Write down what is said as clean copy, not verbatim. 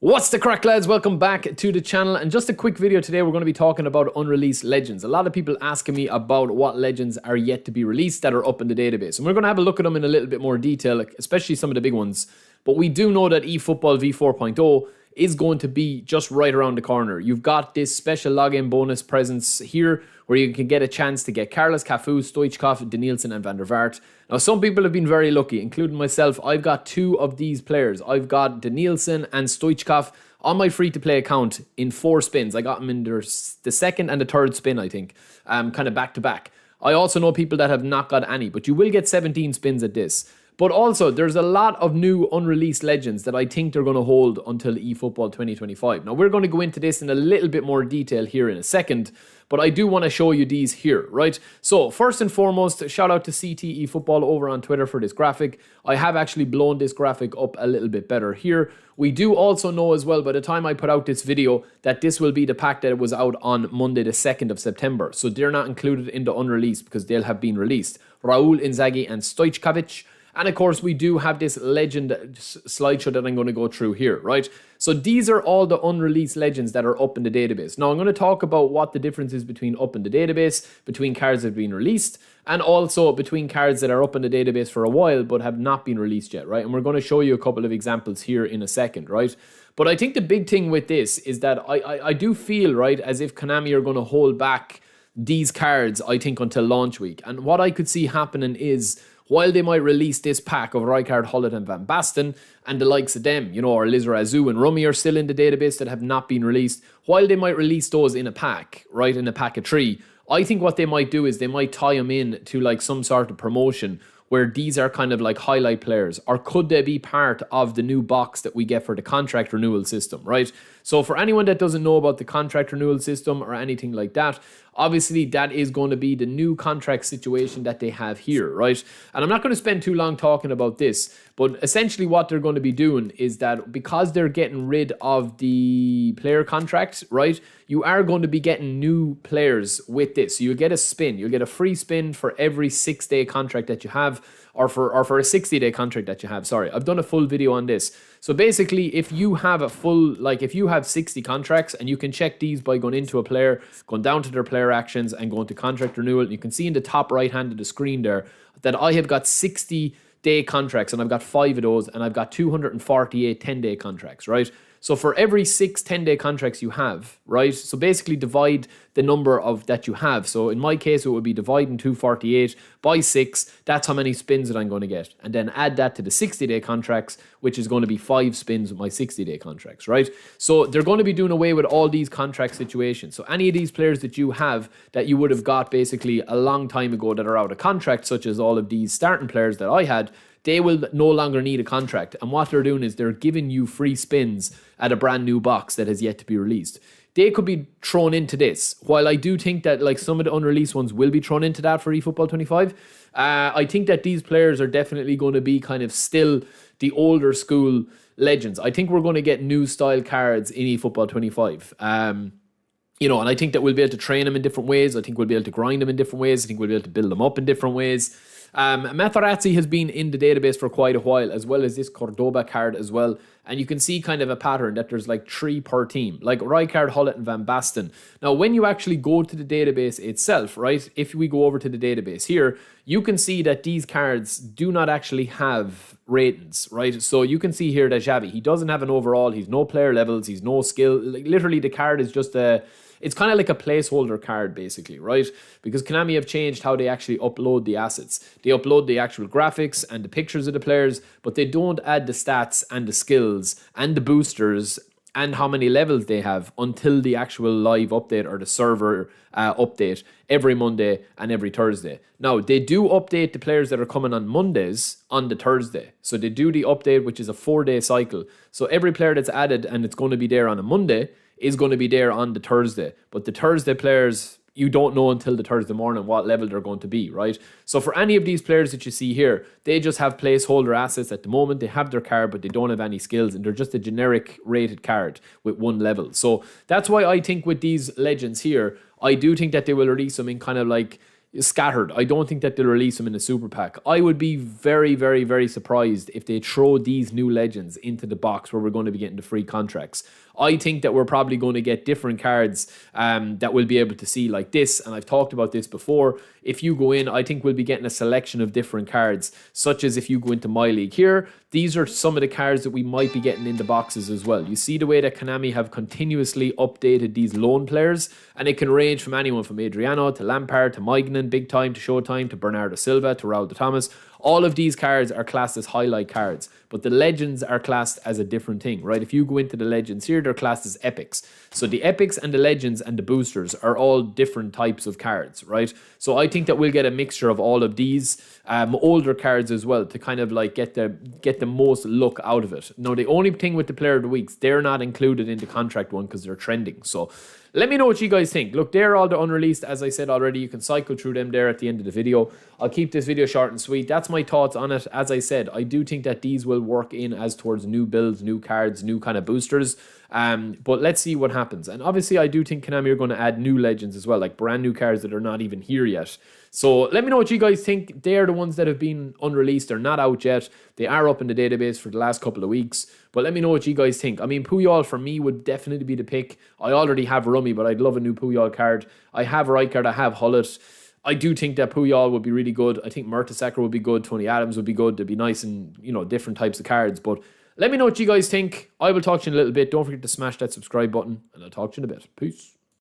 What's the crack, lads? Welcome back to the channel, and just a quick video today. We're going to be talking about unreleased legends. A lot of people asking me about what legends are yet to be released that are up in the database, and we're going to have a look at them in a little bit more detail, especially some of the big ones. But we do know that eFootball v4.0 is going to be just right around the corner. You've got this special login bonus presence here where you can get a chance to get Carlos, Cafu, Stoichkov, Danielson and Van der Vaart. Now, some people have been very lucky, including myself. I've got two of these players. I've got Danielson and Stoichkov on my free-to-play account in 4 spins. I got them in the second and the third spin, I think, kind of back-to-back. I also know people that have not got any, but you will get 17 spins at this. But also, there's a lot of new unreleased legends that I think they're going to hold until eFootball 2025. Now, we're going to go into this in a little bit more detail here in a second, but I do want to show you these here, right? So, first and foremost, shout out to CT eFootball over on Twitter for this graphic. I have actually blown this graphic up a little bit better here. We do also know as well, by the time I put out this video, that this will be the pack that was out on Monday the 2nd of September. So, they're not included in the unreleased because they'll have been released. Raul, Inzaghi and Stoichkov. And of course, we do have this legend slideshow that I'm going to go through here, right? So these are all the unreleased legends that are up in the database. Now, I'm going to talk about what the difference is between up in the database, between cards that have been released, and also between cards that are up in the database for a while but have not been released yet, right? And we're going to show you a couple of examples here in a second, right? But I think the big thing with this is that I do feel, right, as if Konami are going to hold back these cards, I think, until launch week. And what I could see happening is, while they might release this pack of Rijkaard, Hullet and Van Basten and the likes of them, you know, or Lizarazu and Rummy are still in the database that have not been released, while they might release those in a pack, right, in a pack of 3, I think what they might do is they might tie them in to like some sort of promotion where these are kind of like highlight players, or could they be part of the new box that we get for the contract renewal system, right? So for anyone that doesn't know about the contract renewal system or anything like that, obviously that is going to be the new contract situation that they have here, right? And I'm not going to spend too long talking about this, but essentially what they're going to be doing is that because they're getting rid of the player contract, right, you are going to be getting new players with this. So you get a spin, you'll get a free spin for every 6-day contract that you have, or for a 60-day contract that you have. Sorry, I've done a full video on this. So basically, if you have a full, like if you have 60 contracts, and you can check these by going into a player, going down to their player actions and going to contract renewal, and you can see in the top right hand of the screen there that I have got 60-day contracts, and I've got 5 of those, and I've got 248 10-day contracts, right? So for every 6 10-day contracts you have, right? So basically divide the number of that you have. So in my case, it would be dividing 248 by 6. That's how many spins that I'm going to get. And then add that to the 60-day contracts, which is going to be 5 spins with my 60-day contracts, right? So they're going to be doing away with all these contract situations. So any of these players that you have that you would have got basically a long time ago that are out of contract, such as all of these starting players that I had, they will no longer need a contract. And what they're doing is they're giving you free spins at a brand new box that has yet to be released. They could be thrown into this. While I do think that like some of the unreleased ones will be thrown into that for eFootball 25, I think that these players are definitely going to be kind of still the older school legends. I think we're going to get new style cards in eFootball 25. You know, and I think that we'll be able to train them in different ways. I think we'll be able to grind them in different ways. I think we'll be able to build them up in different ways. Materazzi has been in the database for quite a while, as well as this Cordoba card as well. And you can see kind of a pattern that there's like 3 per team, like Rijkaard, Hullet and Van Basten. Now, when you actually go to the database itself, right, if we go over to the database here, you can see that these cards do not actually have ratings, right? So you can see here that Xavi, he doesn't have an overall, he's no player levels, he's no skill. Like, literally, the card is just it's kind of like a placeholder card, basically, right? Because Konami have changed how they actually upload the assets. They upload the actual graphics and the pictures of the players, but they don't add the stats and the skills and the boosters and how many levels they have until the actual live update or the server update every Monday and every Thursday. Now, they do update the players that are coming on Mondays on the Thursday. So they do the update, which is a 4-day cycle. So every player that's added and it's going to be there on a Monday is going to be there on the Thursday. But the Thursday players, you don't know until the Thursday morning what level they're going to be, right? So for any of these players that you see here, they just have placeholder assets at the moment. They have their card, but they don't have any skills, and they're just a generic rated card with 1 level. So that's why I think with these legends here, I do think that they will release them in kind of like scattered. I don't think that they'll release them in a super pack. I would be very, very, very surprised if they throw these new legends into the box where we're going to be getting the free contracts. I think that we're probably going to get different cards that we'll be able to see like this, and I've talked about this before. If you go in, I think we'll be getting a selection of different cards, such as if you go into My League here, these are some of the cards that we might be getting in the boxes as well. You see the way that Konami have continuously updated these loan players, and it can range from anyone from Adriano to Lampard to Maignan, Big Time to Showtime to Bernardo Silva to Raul de Thomas. All of these cards are classed as highlight cards, but the legends are classed as a different thing, right? If you go into the legends here, they're classed as epics. So the epics and the legends and the boosters are all different types of cards, right? So I think that we'll get a mixture of all of these older cards as well to kind of like get the most look out of it. Now, the only thing with the player of the weeks, they're not included in the contract one because they're trending. So let me know what you guys think. Look, they're all the unreleased, as I said already. You can cycle through them there at the end of the video. I'll keep this video short and sweet. That's my thoughts on it. As I said, I do think that these will work in as towards new builds, new cards, new kind of boosters. But let's see what happens. And obviously, I do think Konami are going to add new legends as well, like brand new cards that are not even here yet. So let me know what you guys think. They are the ones that have been unreleased. They're not out yet. They are up in the database for the last couple of weeks. But let me know what you guys think. I mean, Puyol for me would definitely be the pick. I already have Rummy, but I'd love a new Puyol card. I have Rijkaard. I have Hullet. I do think that Puyol would be really good. I think Mertesacker would be good. Tony Adams would be good. They'd be nice and, you know, different types of cards. But let me know what you guys think. I will talk to you in a little bit. Don't forget to smash that subscribe button, and I'll talk to you in a bit. Peace.